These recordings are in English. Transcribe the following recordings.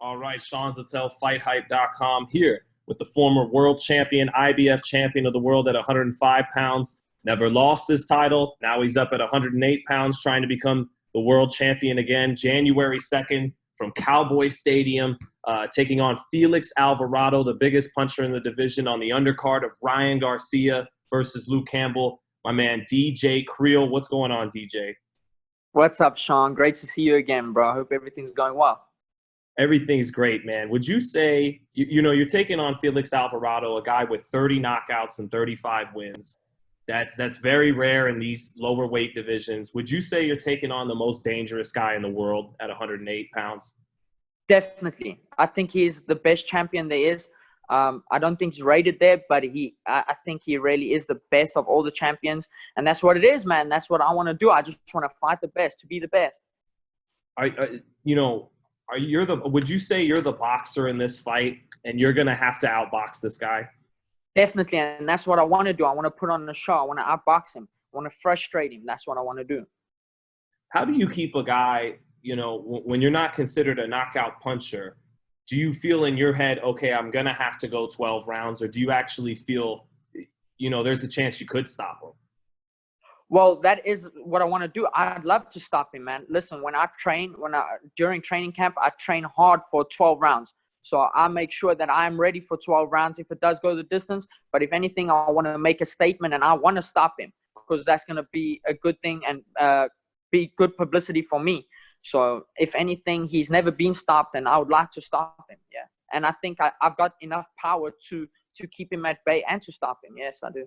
All right, Sean Zattel, FightHype.com here with the former world champion, IBF champion of the world at 105 pounds. Never lost his title. Now he's up at 108 pounds trying to become the world champion again. January 2nd from Cowboy Stadium, taking on Felix Alvarado, the biggest puncher in the division, on the undercard of Ryan Garcia versus Luke Campbell. My man, DeeJay Kriel. What's going on, DJ? What's up, Sean? Great to see you again, bro. I hope everything's going well. Everything's great, man. Would you say, you're taking on Felix Alvarado, a guy with 30 knockouts and 35 wins. That's very rare in these lower weight divisions. Would you say you're taking on the most dangerous guy in the world at 108 pounds? Definitely. I think he's the best champion there is. I don't think he's rated there, but I think he really is the best of all the champions. And that's what it is, man. That's what I want to do. I just want to fight the best, to be the best. Would you say you're the boxer in this fight and you're going to have to outbox this guy? Definitely. And that's what I want to do. I want to put on a show. I want to outbox him. I want to frustrate him. That's what I want to do. How do you keep a guy, when you're not considered a knockout puncher, do you feel in your head, okay, I'm going to have to go 12 rounds, or do you actually feel, there's a chance you could stop him? Well, that is what I want to do. I'd love to stop him, man. Listen, during training camp, I train hard for 12 rounds. So I make sure that I'm ready for 12 rounds if it does go the distance. But if anything, I want to make a statement and I want to stop him because that's going to be a good thing and be good publicity for me. So if anything, he's never been stopped and I would like to stop him. Yeah. And I think I've got enough power to keep him at bay and to stop him. Yes, I do.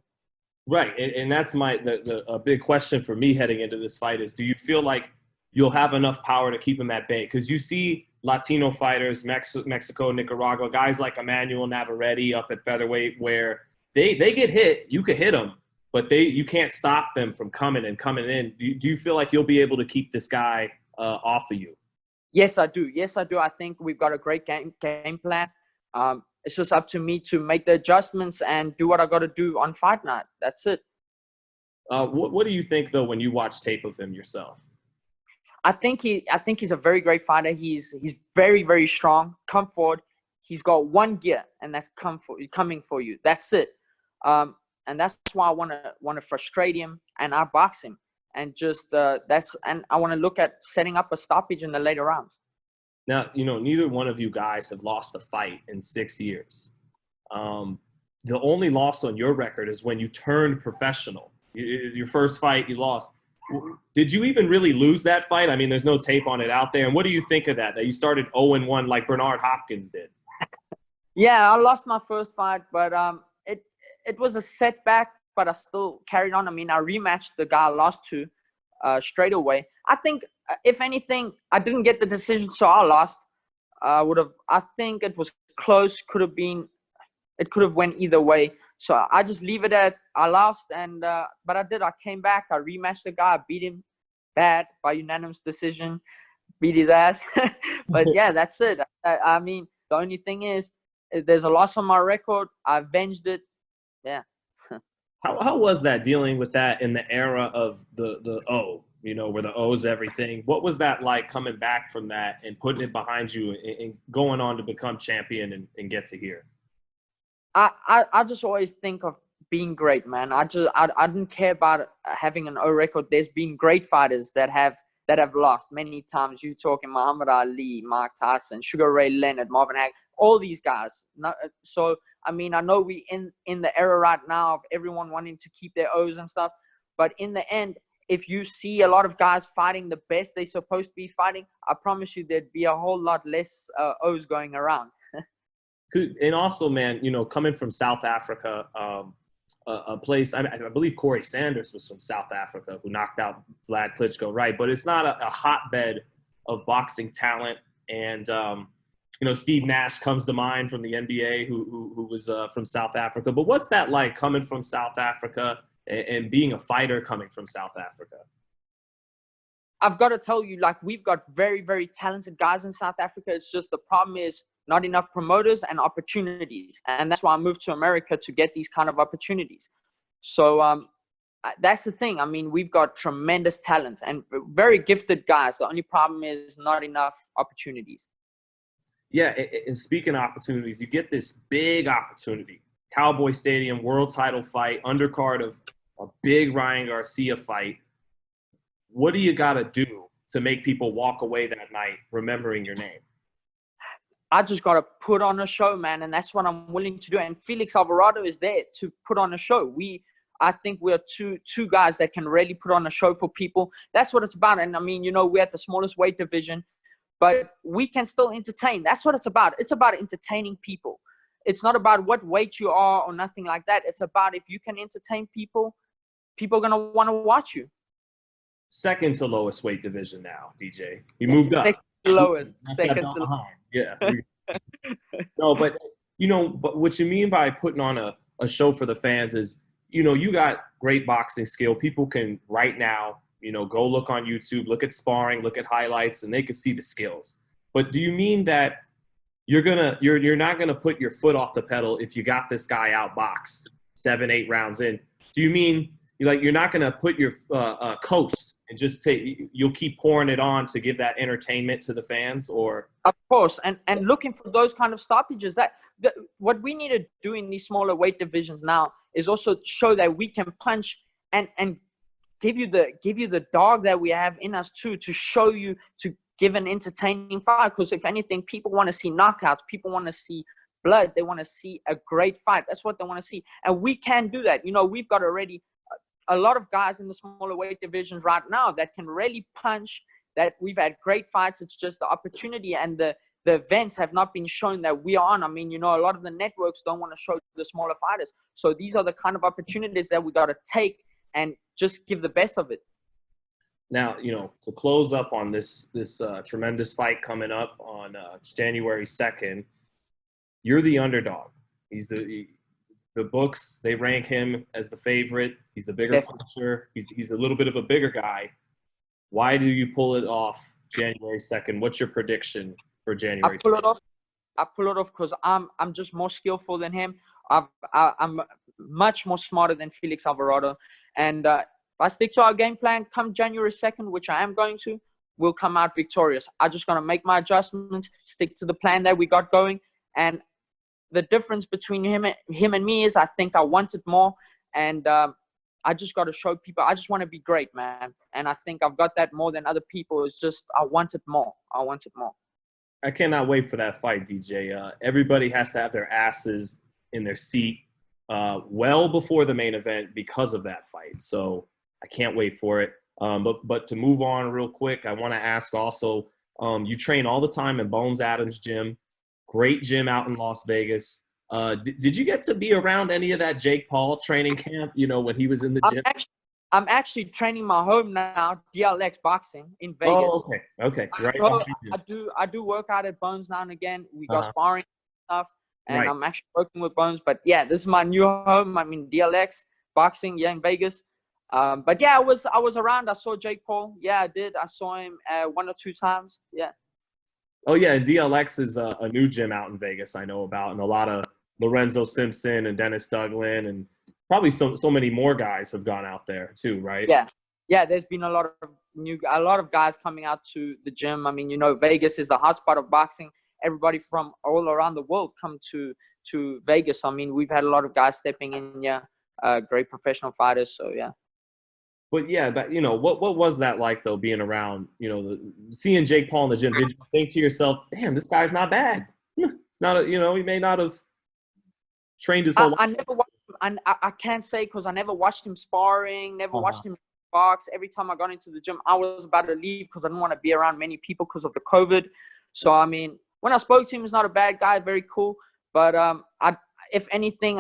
Right. And that's a big question for me heading into this fight is, do you feel like you'll have enough power to keep him at bay? Because you see Latino fighters, Mexico, Nicaragua, guys like Emmanuel Navarrete up at featherweight where they get hit. You could hit them, but you can't stop them from coming in. Do you feel like you'll be able to keep this guy off of you? Yes, I do. I think we've got a great game plan. It's just up to me to make the adjustments and do what I got to do on fight night. That's it. What do you think, though, when you watch tape of him yourself? I think he's a very great fighter. He's very, very strong. Come forward. He's got one gear, and that's coming for you. That's it. And that's why I want to frustrate him and outbox him. And and I want to look at setting up a stoppage in the later rounds. Now, neither one of you guys have lost a fight in 6 years. The only loss on your record is when you turned professional. Your first fight, you lost. Did you even really lose that fight? I mean, there's no tape on it out there. And what do you think of that you started 0-1 like Bernard Hopkins did? Yeah, I lost my first fight, but it was a setback, but I still carried on. I mean, I rematched the guy I lost to straight away. I think, if anything, I didn't get the decision, so I lost. I think it was close. It could have went either way. So I just leave it at I lost, but I did. I came back. I rematched the guy. I beat him bad by unanimous decision. Beat his ass. But yeah, that's it. I mean, the only thing is, there's a loss on my record. I avenged it. Yeah. How was that, dealing with that in the era of the O? Where the O's everything. What was that like, coming back from that and putting it behind you and going on to become champion and get to here? I just always think of being great, man. I didn't care about having an O record. There's been great fighters that have lost many times. You talking Muhammad Ali, Mike Tyson, Sugar Ray Leonard, Marvin Hagler, all these guys. So I mean, I know we in the era right now of everyone wanting to keep their O's and stuff, but in the end, if you see a lot of guys fighting the best they're supposed to be fighting, I promise you there'd be a whole lot less O's going around. And also, man, coming from South Africa, a place, I believe Corey Sanders was from South Africa, who knocked out Vlad Klitschko, right? But it's not a hotbed of boxing talent. And, Steve Nash comes to mind from the NBA, who was from South Africa. But what's that like, coming from South Africa and being a fighter coming from South Africa? I've got to tell you, we've got very, very talented guys in South Africa. It's just the problem is not enough promoters and opportunities. And that's why I moved to America, to get these kind of opportunities. So that's the thing. I mean, we've got tremendous talent and very gifted guys. The only problem is not enough opportunities. Yeah, and speaking of opportunities, you get this big opportunity. Cowboy Stadium, world title fight, undercard of a big Ryan Garcia fight. What do you got to do to make people walk away that night remembering your name? I just got to put on a show, man, and that's what I'm willing to do. And Felix Alvarado is there to put on a show. I think we're two guys that can really put on a show for people. That's what it's about. And I mean, you know, we're at the smallest weight division, but we can still entertain. That's what it's about. It's about entertaining people. It's not about what weight you are or nothing like that. It's about if you can entertain people, people are going to want to watch you. Second to lowest weight division now, DJ. You moved up. Second to lowest. Second to lowest. Yeah. No, but, you know, but what you mean by putting on a show for the fans is, you know, you got great boxing skill. People can right now, you know, go look on YouTube, look at sparring, look at highlights, and they can see the skills. But do you mean that you're not gonna put your foot off the pedal if you got this guy outboxed 7-8 rounds in? Do you mean you're not gonna put your coast and just you'll keep pouring it on to give that entertainment to the fans? Or of course, and looking for those kind of stoppages. What we need to do in these smaller weight divisions now is also show that we can punch and give you the dog that we have in us too, to show you, to give an entertaining fight. Because if anything, people want to see knockouts, people want to see blood, they want to see a great fight. That's what they want to see, and we can do that. You know, we've got already a lot of guys in the smaller weight divisions right now that can really punch, that we've had great fights. It's just the opportunity and the events have not been shown that we are on. I mean, you know, a lot of the networks don't want to show the smaller fighters. So these are the kind of opportunities that we got to take and just give the best of it. Now, you know, to close up on this tremendous fight coming up on January 2nd, you're the underdog. He's the books, they rank him as the favorite. He's the bigger puncher. He's a little bit of a bigger guy. Why do you pull it off January 2nd? What's your prediction for January 2nd? I pull it off because I'm just more skillful than him. I'm much more smarter than Felix Alvarado. And if I stick to our game plan, come January 2nd, which I am going to, we'll come out victorious. I'm just going to make my adjustments, stick to the plan that we got going. And the difference between him and me is I think I wanted more. And I just got to show people. I just want to be great, man. And I think I've got that more than other people. It's just I wanted more. I cannot wait for that fight, DJ. Everybody has to have their asses in their seat well before the main event because of that fight. So I can't wait for it. But to move on real quick, I want to ask also, you train all the time in Bones Adams Gym. Great gym out in Las Vegas. Did you get to be around any of that Jake Paul training camp, you know, when he was in the gym? I'm actually training my home now, DLX Boxing in Vegas. Oh, okay. Right. So I do work out at Bones now and again. We got sparring stuff, and I'm actually working with Bones. But yeah, this is my new home. I'm in DLX Boxing, in Vegas. But yeah, I was around. I saw Jake Paul. Yeah, I did. I saw him 1 or 2 times. Yeah. Oh yeah, and DLX is a new gym out in Vegas I know about, and a lot of Lorenzo Simpson and Dennis Douglin and probably so many more guys have gone out there too, right? Yeah. There's been a lot of guys coming out to the gym. I mean, you know, Vegas is the hotspot of boxing. Everybody from all around the world come to Vegas. I mean, we've had a lot of guys stepping in. Yeah, great professional fighters. So yeah. But yeah, but you know, what was that like though, being around, you know, seeing Jake Paul in the gym? Did you think to yourself, damn, this guy's not bad? It's not you know, he may not have trained his whole life. I never watched him. I can't say because I never watched him sparring, never watched him box. Every time I got into the gym, I was about to leave because I didn't want to be around many people because of the COVID. So, I mean, when I spoke to him, he's not a bad guy, very cool. But if anything,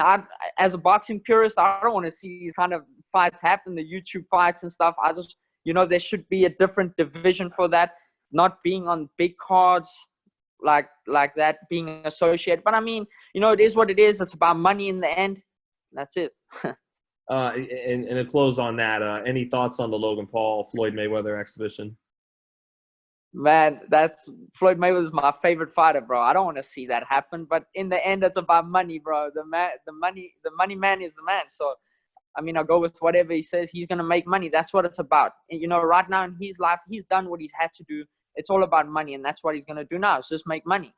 as a boxing purist, I don't want to see these kind of fights happen, the YouTube fights and stuff. I just, you know, there should be a different division for that, not being on big cards like that, being associated. But I mean, you know, it is what it is. It's about money in the end. That's it. And to close on that, any thoughts on the Logan Paul Floyd Mayweather exhibition? Man, Floyd Mayweather is my favorite fighter, bro. I don't want to see that happen, but in the end, it's about money, bro. The money man is the man. So, I mean, I'll go with whatever he says. He's gonna make money. That's what it's about. And, you know, right now in his life, he's done what he's had to do. It's all about money, and that's what he's gonna do now. It's just make money.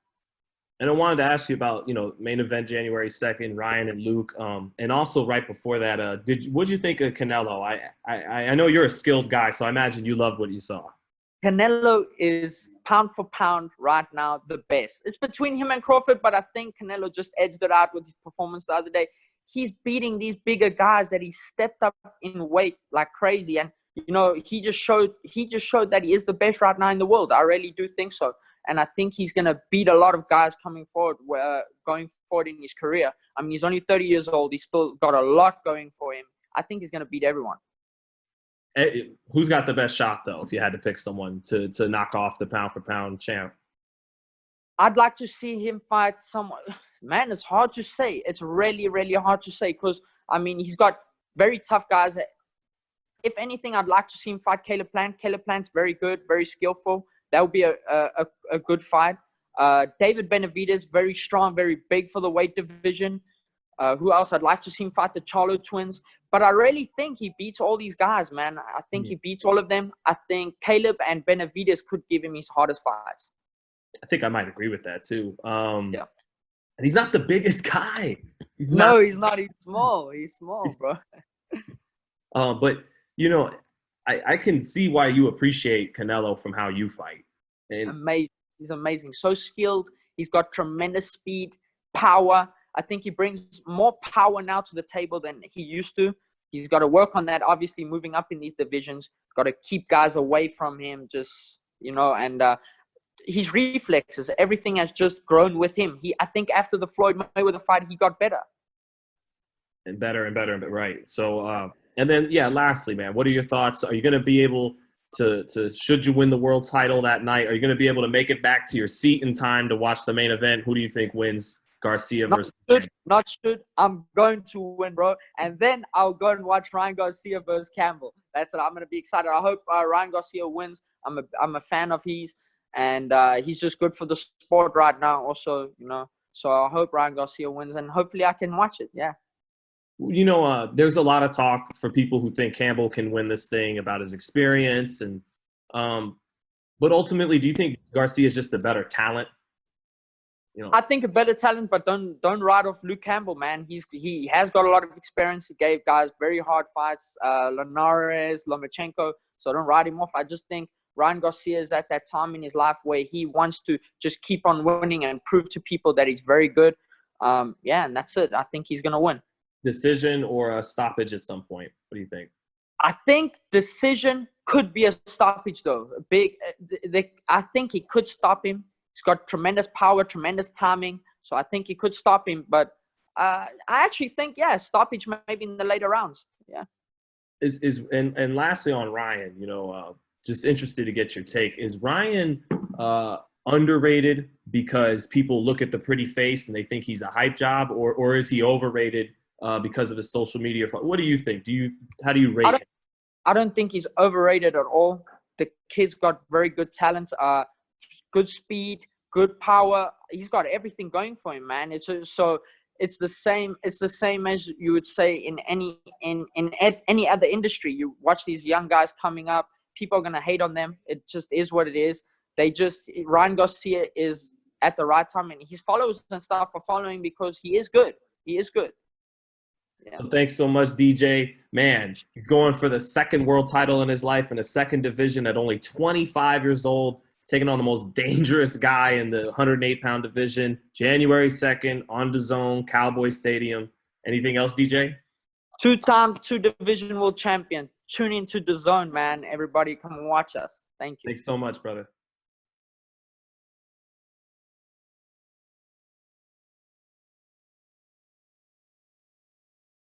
And I wanted to ask you about, main event January 2nd, Ryan and Luke. And also right before that, what'd you think of Canelo? I know you're a skilled guy, so I imagine you loved what you saw. Canelo is pound for pound right now the best. It's between him and Crawford, but I think Canelo just edged it out with his performance the other day. He's beating these bigger guys that he stepped up in weight like crazy, and he just showed that he is the best right now in the world. I really do think so, and I think he's gonna beat a lot of guys going forward in his career. I mean, he's only 30 years old. He's still got a lot going for him. I think he's gonna beat everyone. Who's got the best shot, though, if you had to pick someone to knock off the pound-for-pound champ? I'd like to see him fight someone. Man, it's hard to say. It's really, really hard to say because, I mean, he's got very tough guys. If anything, I'd like to see him fight Caleb Plant. Caleb Plant's very good, very skillful. That would be a good fight. David Benavidez, very strong, very big for the weight division. Who else? I'd like to see him fight the Charlo twins. But I really think he beats all these guys, man. I think he beats all of them. I think Caleb and Benavidez could give him his hardest fights. I think I might agree with that, too. Yeah. And he's not the biggest guy. He's not. He's small. He's small, bro. But, I can see why you appreciate Canelo from how you fight. And amazing. He's amazing. So skilled. He's got tremendous speed, power. I think he brings more power now to the table than he used to. He's got to work on that, obviously, moving up in these divisions. Got to keep guys away from him, and his reflexes, everything has just grown with him. I think after the Floyd Mayweather fight, he got better. And better, right. So, and then, lastly, man, what are your thoughts? Are you going to be able to, should you win the world title that night, are you going to be able to make it back to your seat in time to watch the main event? Who do you think wins? Garcia versus not should. I'm going to win, bro. And then I'll go and watch Ryan Garcia versus Campbell. That's it. I'm going to be excited. I hope Ryan Garcia wins. I'm a fan of his, and he's just good for the sport right now also, So I hope Ryan Garcia wins, and hopefully I can watch it, yeah. There's a lot of talk for people who think Campbell can win this thing about his experience. But ultimately, do you think Garcia is just a better talent? I think a better talent, but don't write off Luke Campbell, man. He has got a lot of experience. He gave guys very hard fights, Linares, Lomachenko. So don't write him off. I just think Ryan Garcia is at that time in his life where he wants to just keep on winning and prove to people that he's very good. And that's it. I think he's gonna win. Decision or a stoppage at some point? What do you think? I think decision could be a stoppage, though. I think he could stop him. He's got tremendous power, tremendous timing. So I think he could stop him. But I actually think, stoppage maybe in the later rounds. Yeah. And lastly on Ryan, just interested to get your take. Is Ryan underrated because people look at the pretty face and they think he's a hype job, or is he overrated because of his social media? What do you think? How do you rate him? I don't think he's overrated at all. The kid's got very good talent, good speed, good power. He's got everything going for him, man. It's the same. It's the same as you would say in any other industry. You watch these young guys coming up. People are gonna hate on them. It just is what it is. Ryan Garcia is at the right time, and his followers and stuff are following because he is good. He is good. Yeah. So thanks so much, DJ. Man, he's going for the second world title in his life in a second division at only 25 years old, taking on the most dangerous guy in the 108-pound division. January 2nd on DAZN, Cowboy Stadium. Anything else, DJ? Two-time, two-division world champion. Tune into DAZN, man. Everybody come and watch us. Thank you. Thanks so much, brother.